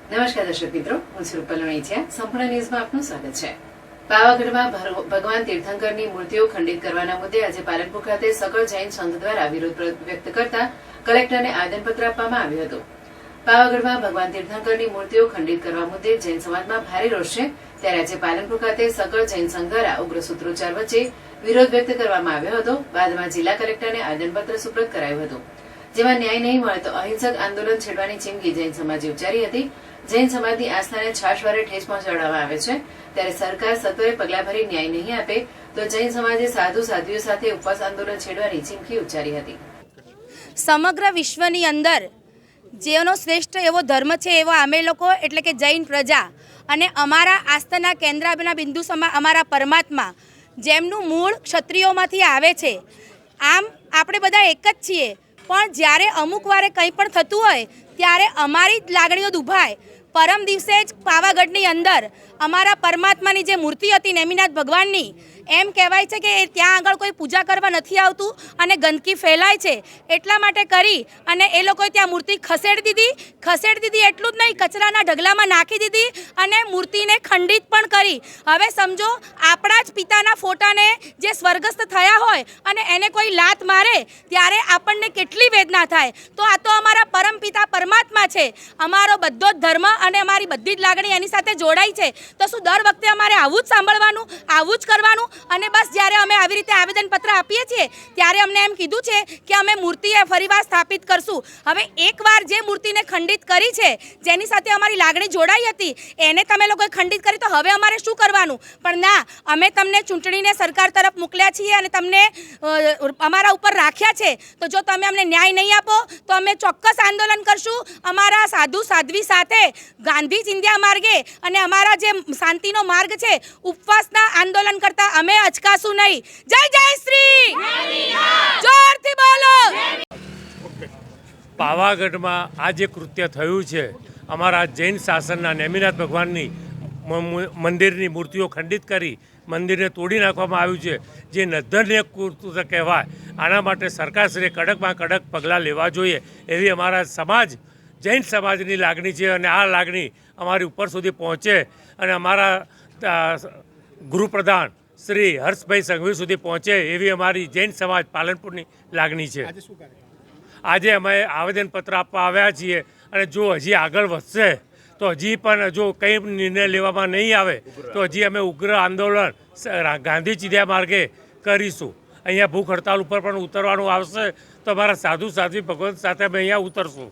નમસ્કાર દર્શક મિત્રો, હું છું રૂપલ વણિચિયા. સંપૂર્ણ ન્યૂઝમાં આપનું સ્વાગત છે. પાવાગઢમાં ભગવાન તીર્થંકરની મૂર્તિઓ ખંડિત કરવાના મુદ્દે આજે પાલનપુર ખાતે સકળ જૈન સંઘ દ્વારા વિરોધ વ્યક્ત કરતા કલેક્ટરને આવેદનપત્ર આપવામાં આવ્યું હતું. પાવાગઢમાં ભગવાન તીર્થંકરની મૂર્તિઓ ખંડિત કરવા મુદ્દે જૈન સમાજમાં ભારે રોષ છે. ત્યારે આજે પાલનપુર ખાતે સકળ જૈન સંઘ દ્વારા ઉગ્ર સૂત્રોચ્ચાર વચ્ચે વિરોધ વ્યક્ત કરવામાં આવ્યો હતો. બાદમાં જિલ્લા કલેક્ટરને આવેદનપત્ર સુપ્રત કરાયું હતું, જેમાં ન્યાય નહીં મળે તો અહિંસક આંદોલન છેડવાની ચીમકી જૈન સમાજે ઉચ્ચારી હતી. જૈન સમાજની આસ્થાને છાશવારે ઠેસ પહોંચાડવામાં આવે છે, ત્યારે સરકાર સત્વરે પગલાં ભરી ન્યાય નહીં આપે તો જૈન સમાજે સાધુ સાધ્વીઓ સાથે ઉપવાસ આંદોલન છેડવાની ચીમકી ઉચ્ચારી હતી. સમગ્ર વિશ્વની અંદર જેનો શ્રેષ્ઠ એવો ધર્મ છે એવો અમે લોકો એટલે કે જૈન પ્રજા અને અમારા આસ્થાના કેન્દ્રના બિંદુ સમા અમારા પરમાત્મા જેમનું મૂળ ક્ષત્રિયોમાંથી આવે છે. આમ આપણે બધા એક જ છીએ, પણ જ્યારે અમુક વારે કંઈ પણ થતું હોય ત્યારે અમારી જ લાગણીઓ દુભાય. પરમ દિવસે જ પાવાગઢની અંદર અમારા પરમાત્માની જે મૂર્તિ હતી નેમિનાથ ભગવાનની, એમ કહેવાય છે કે ત્યાં આગળ કોઈ પૂજા કરવા નથી આવતું અને ગંદકી ફેલાય છે. એટલા માટે કરી અને એ લોકોએ ત્યાં મૂર્તિ ખસેડી દીધી. એટલું જ નહીં, કચરાના ઢગલામાં નાખી દીધી અને મૂર્તિને ખંડિત પણ કરી. હવે સમજો, આપણા જ પિતાના ફોટાને જે સ્વર્ગસ્થ થયા હોય અને એને કોઈ લાત મારે ત્યારે આપણને કેટલી વેદના થાય. તો આ તો અમારા પરમ પિતા પરમાત્મા છે, અમારો બધો જ ધર્મ અને અમારી બધી જ લાગણી એની સાથે જોડાઈ છે. તો શું દર વખતે અમારે આવું જ સાંભળવાનું, આવું જ કરવાનું? અને બસ જ્યારે અમે આવી રીતે આવેદનપત્ર આપીએ છીએ ત્યારે અમને એમ કીધું છે કે અમે મૂર્તિએ ફરીવાર સ્થાપિત કરશું. હવે એકવાર જે મૂર્તિને ખંડિત કરી છે, જેની સાથે અમારી લાગણી જોડાઈ હતી, એને તમે લોકોએ ખંડિત કરી તો હવે અમારે શું કરવાનું? પણ ના, અમે તમને ચૂંટણીને સરકાર તરફ મોકલ્યા છીએ અને તમને અમારા ઉપર રાખ્યા છે. તો જો તમે અમને ન્યાય નહીં આપો તો અમે ચોક્કસ આંદોલન કરશું. અમારા સાધુ સાધ્વી સાથે ગાંધી ચિંધ્યા માર્ગે અને અમારા જે શાંતિનો માર્ગ છે, ઉપવાસના આંદોલન કરતા અમે અચકાશું નહીં. જય જય શ્રી, જોરથી બોલો. પાવાગઢમાં આ જે કૃત્ય થયું છે, અમારા જૈન શાસનના નેમિનાથ ભગવાનની મંદિરની મૂર્તિઓ ખંડિત કરી મંદિરને તોડી નાખવામાં આવ્યું છે, જે નધન્ય કૃત્ય કહેવાય. આના માટે સરકારશ્રીએ કડકમાં કડક પગલાં લેવા જોઈએ એવી અમારા સમાજ, જૈન સમાજની લાગણી છે. અને આ લાગણી અમારી ઉપર સુધી પહોંચે અને અમારા ગૃહપ્રધાન શ્રી હર્ષભાઈ સંઘવી સુધી પહોંચે એવી અમારી જૈન સમાજ પાલનપુરની લાગણી છે. આજે અમે આવેદનપત્ર આપવા આવ્યા છીએ અને જો હજી આગળ વધશે તો હજી પણ જો કંઈ નિર્ણય લેવામાં નહીં આવે તો હજી અમે ઉગ્ર આંદોલન ગાંધી ચિંધ્યા માર્ગે કરીશું. અહીંયા ભૂખ હડતાલ ઉપર પણ ઉતરવાનું આવશે તો અમારા સાધુ સાધ્વી ભગવંત સાથે અમે અહીંયા ઉતરશું.